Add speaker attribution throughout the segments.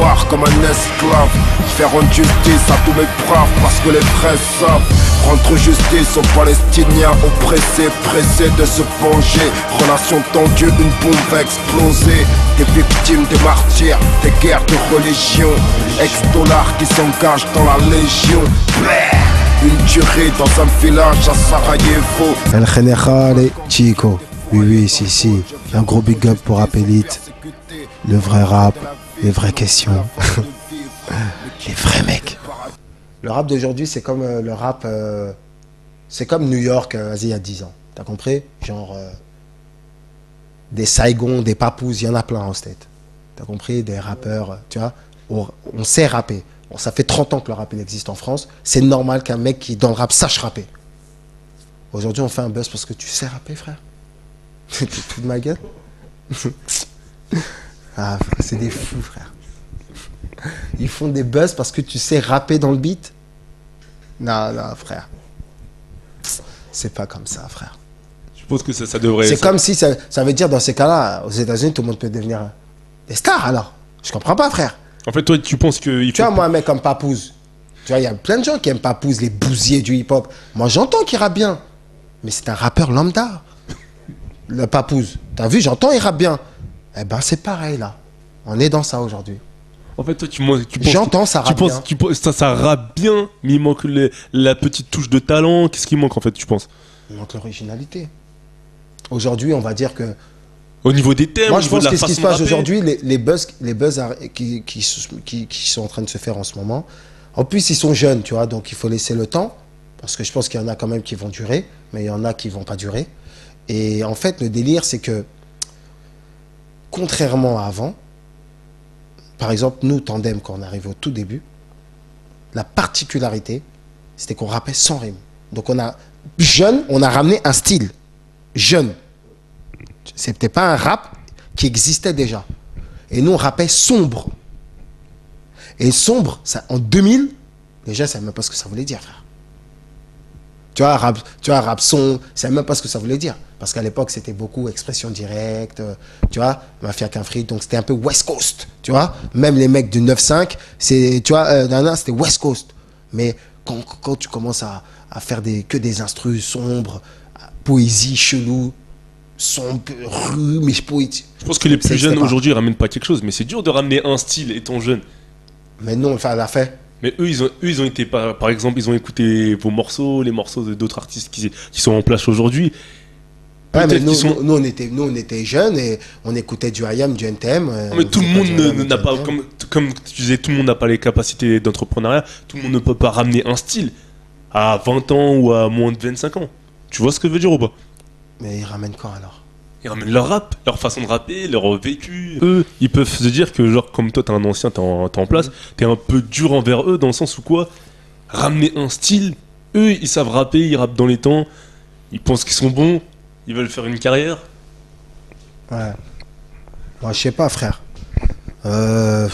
Speaker 1: noir comme un esclave. Faire rendre justice à tous mes braves parce que les vrais savent rendre justice aux Palestiniens oppressés, pressés de se venger. Relation tendue, une bombe va exploser. Des victimes, des martyrs, des guerres de religion. Ex-dollars qui s'engagent dans la légion. Une tuerie dans un village à Sarajevo.
Speaker 2: El Général Chico. Oui, si. Un gros big up pour Rap Elite. Le vrai rap, les vraies questions. Les vrais mecs. Le rap d'aujourd'hui, c'est comme le rap. C'est comme New York, vas-y, il y a 10 ans. T'as compris? Genre. Des Saigon, des Papooses, il y en a plein en state. T'as compris? Des rappeurs, tu vois. On sait rapper. Bon, ça fait 30 ans que le rap il existe en France. C'est normal qu'un mec qui dans le rap sache rapper. Aujourd'hui, on fait un buzz parce que tu sais rapper, frère. Tu te fous de ma gueule? Ah, c'est des fous, frère. Ils font des buzz parce que tu sais rapper dans le beat? Non, frère. C'est pas comme ça, frère.
Speaker 3: Je pense que ça devrait...
Speaker 2: C'est comme si ça veut dire, dans ces cas-là, aux États-Unis, tout le monde peut devenir des stars, alors. Je comprends pas, frère.
Speaker 3: En fait, toi, tu penses que...
Speaker 2: Tu vois, moi, un mec comme Papoose, tu vois, il y a plein de gens qui aiment Papoose, les bousiers du hip-hop. Moi, j'entends qu'il rappe bien. Mais c'est un rappeur lambda. Le Papoose. T'as vu, j'entends, il rappe bien. Eh ben, c'est pareil, là. On est dans ça aujourd'hui.
Speaker 3: En fait, toi, tu penses...
Speaker 2: J'entends, ça rappe bien.
Speaker 3: Ça rappe bien, mais il manque la petite touche de talent. Qu'est-ce qui manque, en fait, tu penses?
Speaker 2: Il manque l'originalité. Aujourd'hui, on va dire que...
Speaker 3: Au niveau des thèmes,
Speaker 2: moi, je pense que ce qui se passe
Speaker 3: rapper...
Speaker 2: aujourd'hui, les buzz qui sont en train de se faire en ce moment, en plus, ils sont jeunes, tu vois, donc il faut laisser le temps, parce que je pense qu'il y en a quand même qui vont durer, mais il y en a qui vont pas durer. Et en fait, le délire, c'est que, contrairement à avant, par exemple, nous, Tandem, quand on arrivait au tout début, la particularité, c'était qu'on rappait sans rime. Donc on a ramené un style jeune. C'était pas un rap qui existait déjà. Et nous, on rappait sombre. Et sombre, ça, en 2000, les gens ne savaient même pas ce que ça voulait dire, frère. Tu vois, rap son, je savais même pas ce que ça voulait dire. Parce qu'à l'époque, c'était beaucoup expression directe, tu vois, Mafia qu'un fric, donc c'était un peu West Coast, tu vois. Même les mecs du 9-5, tu vois, c'était West Coast. Mais quand tu commences à faire que des instrus sombres, poésie chelou, sombre, rue, mais poétique.
Speaker 3: Je pense que les plus jeunes aujourd'hui ramènent pas quelque chose, mais c'est dur de ramener un style étant jeune.
Speaker 2: Mais non, enfin, on l'a fait.
Speaker 3: Mais eux, ils ont été, par exemple, ils ont écouté vos morceaux, les morceaux d'autres artistes qui sont en place aujourd'hui.
Speaker 2: Ouais, mais nous, on était jeunes et on écoutait du IAM, du NTM.
Speaker 3: Mais tout le monde n'a pas, comme tu disais, tout le monde n'a pas les capacités d'entrepreneuriat. Tout le monde ne peut pas ramener un style à 20 ans ou à moins de 25 ans. Tu vois ce que je veux dire ou pas?
Speaker 2: Mais ils ramènent quand alors?
Speaker 3: Ils ramènent leur rap, leur façon de rapper, leur vécu. Eux, ils peuvent se dire que, genre, comme toi, t'es un ancien, t'es en place, t'es un peu dur envers eux dans le sens où quoi? Ramener un style, eux, ils savent rapper, ils rappent dans les temps, ils pensent qu'ils sont bons, ils veulent faire une carrière.
Speaker 2: Ouais. Moi, je sais pas, frère. Moi,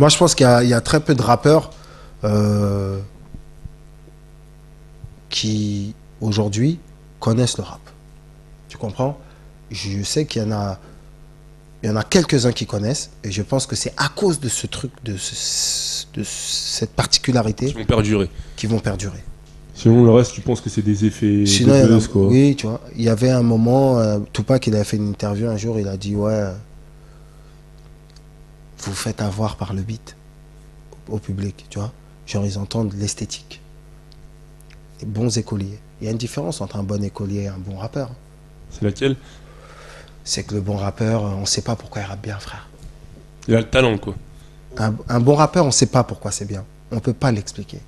Speaker 2: je pense qu'il y a très peu de rappeurs qui, aujourd'hui, connaissent le rap. Tu comprends? Je sais qu'il y en a quelques-uns qui connaissent, et je pense que c'est à cause de ce truc, de cette particularité qui vont perdurer.
Speaker 3: Sinon, le reste, tu penses que c'est des effets
Speaker 2: de
Speaker 3: buzz, quoi.
Speaker 2: Oui, tu vois. Il y avait un moment, Tupac, il a fait une interview un jour, il a dit, ouais, vous faites avoir par le beat au public, tu vois. Genre, ils entendent l'esthétique. Les bons écoliers. Il y a une différence entre un bon écolier et un bon rappeur.
Speaker 3: C'est laquelle?
Speaker 2: C'est que le bon rappeur, on ne sait pas pourquoi il rappe bien, frère.
Speaker 3: Il a le talent, quoi.
Speaker 2: Un bon rappeur, on ne sait pas pourquoi c'est bien. On ne peut pas l'expliquer.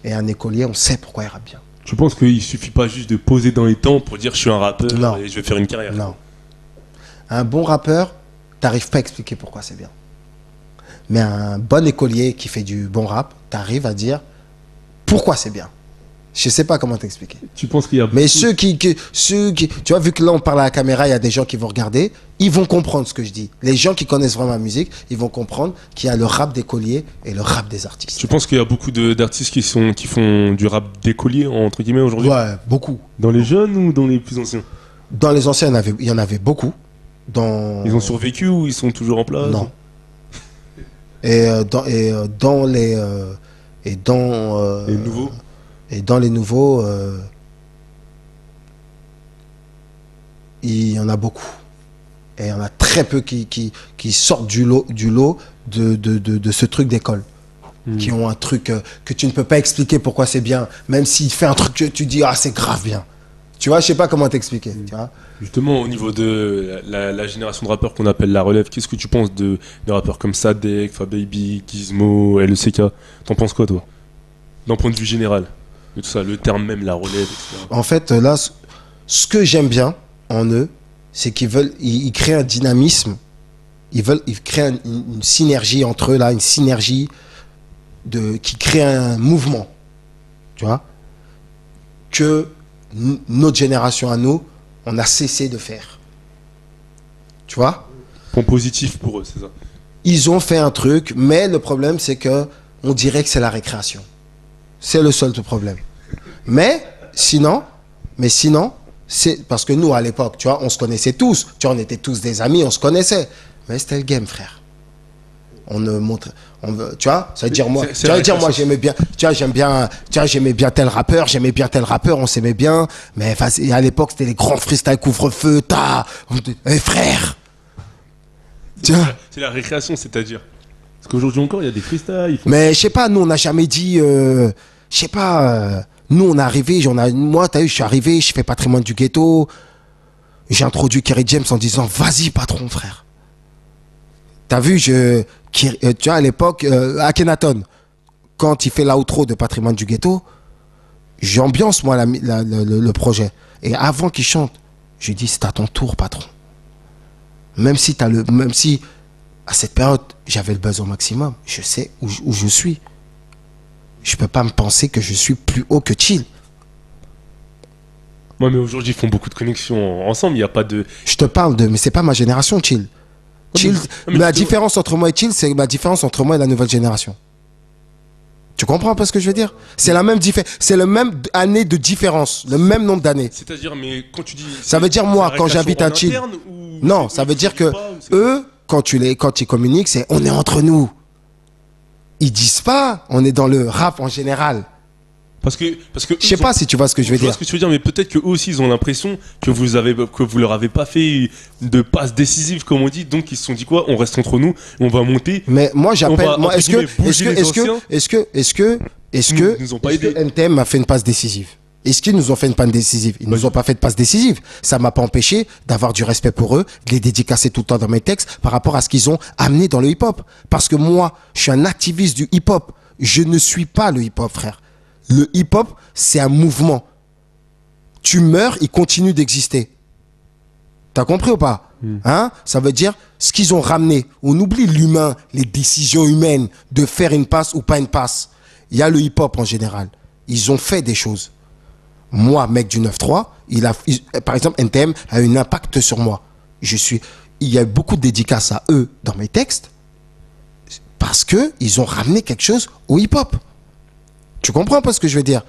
Speaker 2: Et un écolier, on sait pourquoi il rappe bien.
Speaker 3: Tu penses qu'il suffit pas juste de poser dans les temps pour dire je suis un rappeur et je vais faire une carrière?
Speaker 2: Non. Un bon rappeur, t'arrives pas à expliquer pourquoi c'est bien. Mais un bon écolier qui fait du bon rap, t'arrives à dire pourquoi c'est bien. Je sais pas comment t'expliquer.
Speaker 3: Tu penses qu'il y a...
Speaker 2: Mais ceux qui... Tu vois, vu que là on parle à la caméra, il y a des gens qui vont regarder, ils vont comprendre ce que je dis. Les gens qui connaissent vraiment la musique, ils vont comprendre qu'il y a le rap d'écolier et le rap des artistes.
Speaker 3: Tu penses qu'il y a beaucoup d'artistes qui font du rap d'écolier, entre guillemets, aujourd'hui?
Speaker 2: Ouais, beaucoup.
Speaker 3: Dans les jeunes ou dans les plus anciens?
Speaker 2: Dans les anciens, il y en avait beaucoup. dans...
Speaker 3: Ils ont survécu ou ils sont toujours en place?
Speaker 2: Non. Dans les...
Speaker 3: Les nouveaux?
Speaker 2: Et dans les nouveaux, il y en a beaucoup. Et il y en a très peu qui sortent du lot de ce truc d'école. Qui ont un truc que tu ne peux pas expliquer pourquoi c'est bien. Même s'il fait un truc que tu dis, ah, c'est grave bien. Tu vois, je sais pas comment t'expliquer. Tu vois.
Speaker 3: Justement, au niveau de la génération de rappeurs qu'on appelle la relève, qu'est-ce que tu penses de rappeurs comme Sadek, Fababy, Gizmo, LECK? T'en penses quoi, toi? D'un point de vue général, de tout ça, le terme même, la relève, etc.
Speaker 2: En fait, là, ce que j'aime bien en eux, c'est ils créent un dynamisme. Ils créent une synergie entre eux, là, une synergie qui crée un mouvement. Tu vois? Que notre génération à nous, on a cessé de faire. Tu vois?
Speaker 3: Point positif pour eux, c'est ça.
Speaker 2: Ils ont fait un truc, mais le problème, c'est que on dirait que c'est la récréation. C'est le seul problème. Mais sinon, c'est parce que nous, à l'époque, tu vois, on se connaissait tous. Tu vois, on était tous des amis, on se connaissait. Mais c'était le game, frère. On ne montre, tu vois, ça veut dire moi, j'aimais bien, tu vois, j'aimais bien tel rappeur, on s'aimait bien, mais à l'époque c'était les grands freestyle couvre-feu, frère.
Speaker 3: C'est la récréation, c'est-à-dire. Parce qu'aujourd'hui encore, il y a des freestyles.
Speaker 2: Mais je sais pas, nous on n'a jamais dit, je sais pas, nous on est arrivé, moi t'as vu, je suis arrivé, je fais patrimoine du ghetto, j'ai introduit Kerry James en disant, vas-y patron, frère. T'as vu, tu vois, à l'époque, Akhenaton, quand il fait l'outro de Patrimoine du Ghetto, j'ambiance, moi, le projet. Et avant qu'il chante, je lui dis, c'est à ton tour, patron. Même si, à cette période, j'avais le buzz au maximum, je sais où je suis. Je peux pas me penser que je suis plus haut que Chill.
Speaker 3: Ouais, mais aujourd'hui, ils font beaucoup de connexions ensemble, il n'y a pas de...
Speaker 2: Je te parle mais c'est pas ma génération, Chill. Chill, la différence entre moi et Chill, c'est la différence entre moi et la nouvelle génération. Tu comprends un peu ce que je veux dire? C'est la même c'est le même année de différence, le même nombre d'années.
Speaker 3: C'est-à-dire, mais quand tu dis...
Speaker 2: Ça veut dire moi, quand j'invite un Chill... Non, ça veut dire que eux, quand ils communiquent, c'est on est entre nous. Ils disent pas, on est dans le rap en général.
Speaker 3: Parce que
Speaker 2: je sais pas si tu vois ce que je veux dire.
Speaker 3: Je vois ce que tu veux dire, mais peut-être qu'eux aussi ils ont l'impression que vous leur avez pas fait de passe décisive comme on dit, donc ils se sont dit quoi, on reste entre nous, on va monter.
Speaker 2: Mais moi j'appelle, est-ce que
Speaker 3: nous ont pas aidé.
Speaker 2: NTM a fait une passe décisive? Est-ce qu'ils nous ont fait une passe décisive? Ils nous ont pas fait de passe décisive. Ça m'a pas empêché d'avoir du respect pour eux, de les dédicacer tout le temps dans mes textes par rapport à ce qu'ils ont amené dans le hip-hop. Parce que moi, je suis un activiste du hip-hop. Je ne suis pas le hip-hop, frère. Le hip-hop, c'est un mouvement. Tu meurs, il continue d'exister. T'as compris ou pas? Hein? Ça veut dire ce qu'ils ont ramené. On oublie l'humain, les décisions humaines de faire une passe ou pas une passe. Il y a le hip-hop en général. Ils ont fait des choses. Moi, mec du 9-3, par exemple, NTM a eu un impact sur moi. Il y a beaucoup de dédicaces à eux dans mes textes parce qu'ils ont ramené quelque chose au hip-hop. Tu comprends pas ce que je veux dire?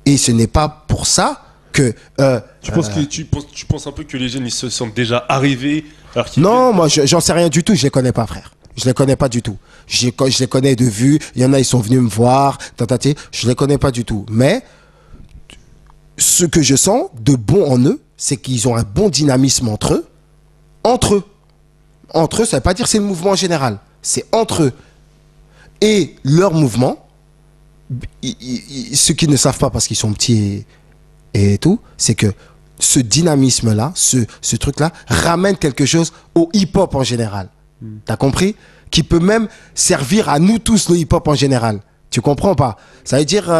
Speaker 2: Et ce n'est pas pour ça que...
Speaker 3: tu penses un peu que les jeunes ils se sentent déjà arrivés alors
Speaker 2: non, moi j'en sais rien du tout, je les connais pas, frère. Je les connais pas du tout. Je les connais de vue, il y en a ils sont venus me voir, je les connais pas du tout. Mais ce que je sens de bon en eux, c'est qu'ils ont un bon dynamisme entre eux. Entre eux. Entre eux, ça veut pas dire c'est le mouvement en général. C'est entre eux. Et leur mouvement, ceux qui ne savent pas parce qu'ils sont petits et tout, c'est que ce dynamisme-là, ce truc-là, ramène quelque chose au hip-hop en général. T'as compris? Qui peut même servir à nous tous, le hip-hop en général. Tu comprends pas? Ça veut dire,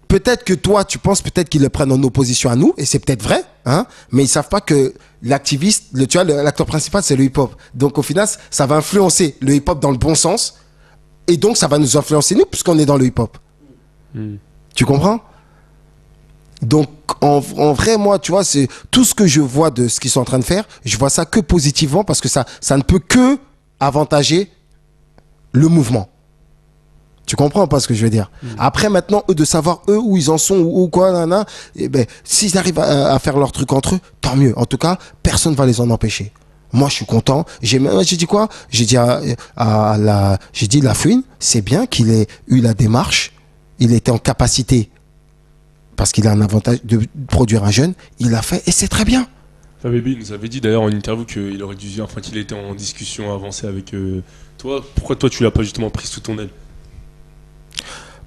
Speaker 2: peut-être que toi, tu penses peut-être qu'ils le prennent en opposition à nous, et c'est peut-être vrai, hein, mais ils savent pas que l'activiste, l'acteur principal, c'est le hip-hop. Donc au final, ça va influencer le hip-hop dans le bon sens, et donc ça va nous influencer nous, puisqu'on est dans le hip-hop. Tu comprends? Donc en vrai, moi, tu vois, c'est tout ce que je vois de ce qu'ils sont en train de faire, je vois ça que positivement, parce que ça ne peut que avantager le mouvement. Tu comprends pas ce que je veux dire. Après, maintenant, eux, de savoir eux où ils en sont ou quoi, nana, et ben, s'ils arrivent à faire leur truc entre eux, tant mieux. En tout cas, personne va les en empêcher. Moi, je suis content. J'ai dit quoi? J'ai dit j'ai dit la Fouine, c'est bien qu'il ait eu la démarche. Il était en capacité, parce qu'il a un avantage de produire un jeune. Il l'a fait et c'est très bien.
Speaker 3: Baby nous avait dit d'ailleurs en interview qu'il aurait dû, enfin qu'il était en discussion avancée avec toi. Pourquoi toi tu l'as pas justement pris sous ton aile?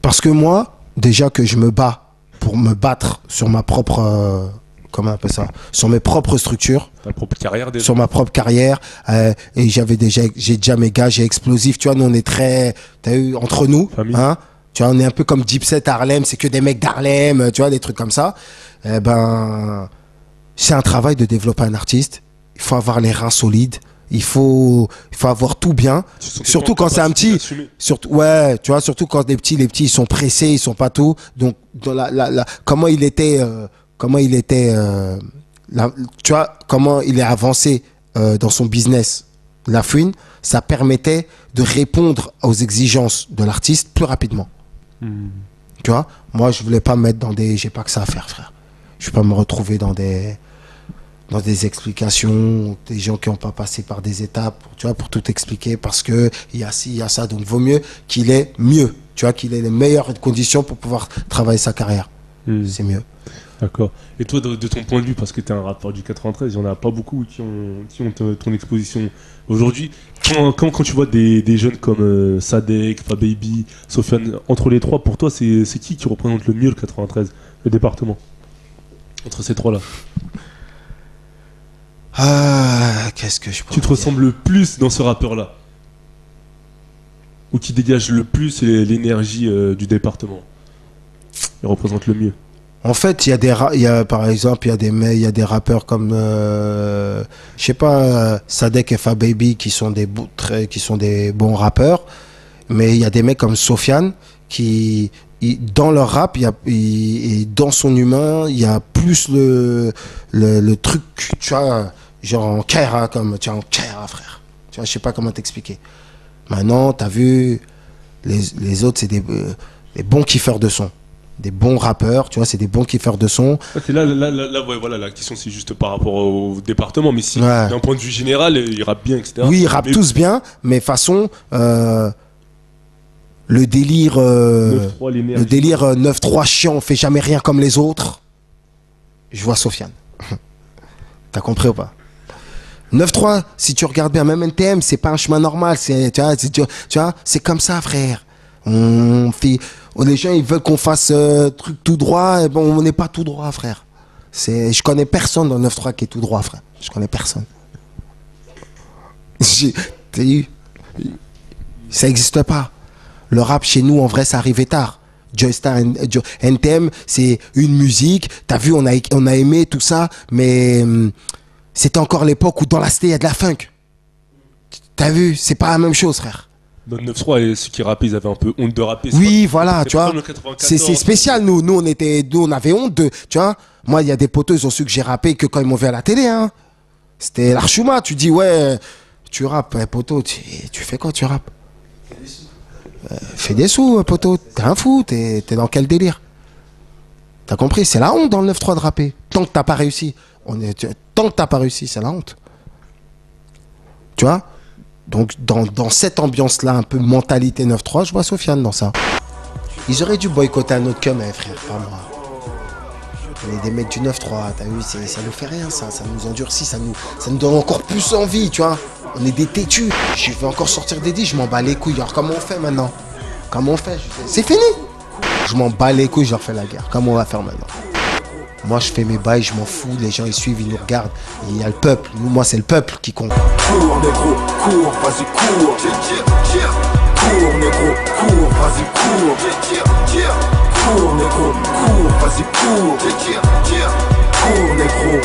Speaker 2: Parce que moi, déjà que je me bats pour me battre sur ma propre, comment on appelle ça, sur mes propres structures,
Speaker 3: ta propre carrière déjà.
Speaker 2: Sur ma propre carrière, et j'ai déjà mes gars, j'ai Explosif, tu vois, nous on est très, t'as eu, entre nous,
Speaker 3: famille.
Speaker 2: Hein, tu vois, on est un peu comme Dipset Harlem, c'est que des mecs d'Harlem, tu vois, des trucs comme ça. Eh ben, c'est un travail de développer un artiste. Il faut avoir les reins solides. Il faut avoir tout bien. Surtout quand c'est un petit. Surtout, ouais, tu vois, surtout quand les petits ils sont pressés, ils sont pas tout. Donc, dans comment il était, tu vois, comment il est avancé dans son business, la Fouine, ça permettait de répondre aux exigences de l'artiste plus rapidement. Tu vois, moi, je voulais pas me mettre dans des, j'ai pas que ça à faire, frère. Je vais pas me retrouver dans des explications, des gens qui n'ont pas passé par des étapes, tu vois, pour tout expliquer, parce que il y a ci, il y a ça, donc vaut mieux qu'il ait mieux, tu vois, qu'il ait les meilleures conditions pour pouvoir travailler sa carrière. C'est mieux.
Speaker 3: D'accord. Et toi, de ton point de vue, parce que tu es un rappeur du 93, il n'y en a pas beaucoup qui ont ton exposition aujourd'hui. Quand tu vois des jeunes comme Sadek, Fababy, Sofiane, entre les trois, pour toi, c'est qui représente le mieux le 93, le département? Entre ces trois-là.
Speaker 2: Qu'est-ce que je peux
Speaker 3: Tu te ressembles le plus dans ce rappeur-là? Ou qui dégage le plus l'énergie du département? Il représente le mieux.
Speaker 2: En fait, par exemple, il y a des rappeurs comme, je sais pas, Sadek et Fababy qui sont des bons rappeurs, mais il y a des mecs comme Sofiane qui, dans leur rap, et dans son humain, il y a plus le truc, tu vois, genre en Kaira, comme, tu vois, en Kaira, frère. Tu vois, je sais pas comment t'expliquer. Maintenant, t'as vu, les autres, c'est des bons kiffeurs de son. Des bons rappeurs, tu vois, c'est des bons kiffeurs de son.
Speaker 3: Là, ouais, voilà, la question c'est juste par rapport au département, mais si d'un point de vue général, ils rappent bien, etc.
Speaker 2: Oui, ils rappent tous bien, mais façon, le délire 9-3 chiant, on fait jamais rien comme les autres. Je vois Sofiane. T'as compris ou pas? 9-3, si tu regardes bien, même NTM, c'est pas un chemin normal, tu vois, c'est comme ça, frère. Les gens ils veulent qu'on fasse truc tout droit, et bon, on n'est pas tout droit, frère. Je connais personne dans 9-3 qui est tout droit, frère. Je connais personne. Ça n'existe pas. Le rap chez nous, en vrai, ça arrivait tard. Joystar, NTM, c'est une musique. T'as vu, on a aimé tout ça, mais c'était encore l'époque où dans la cité il y a de la funk. T'as vu, c'est pas la même chose, frère.
Speaker 3: Dans le 9-3, et ceux qui rappaient, ils avaient un peu honte de rapper.
Speaker 2: Oui, voilà, tu vois. C'est spécial, nous on avait honte de, tu vois. Moi, il y a des potos, ils ont su que j'ai rappé que quand ils m'ont vu à la télé, hein. C'était l'Archouma, tu dis, ouais, tu rappes, poteau, tu fais quoi, tu rappes? Fais des sous, poteau, t'es un fou, t'es dans quel délire? T'as compris? C'est la honte dans le 9-3 de rapper. Tant que t'as pas réussi, tant que t'as pas réussi, c'est la honte. Tu vois? Donc, dans cette ambiance-là, un peu mentalité 9-3, je vois Sofiane dans ça. Ils auraient dû boycotter un autre que mes frères, pas moi. On est des mecs du 9-3, t'as vu, ça nous fait rien, ça nous endurcit, ça nous donne encore plus envie, tu vois. On est des têtus. Je vais encore sortir des dits, je m'en bats les couilles. Alors, comment on fait maintenant? Comment on fait? C'est fini. Je m'en bats les couilles, je leur fais la guerre. Comment on va faire maintenant? Moi, je fais mes bails, je m'en fous. Les gens, ils suivent, ils nous regardent. Il y a le peuple. Moi, c'est le peuple qui compte.
Speaker 1: Cours, négro, cours, vas-y, cours. Cours, négro, cours, vas-y, cours. Cours, négro, cours, vas-y, cours. Cours, négro.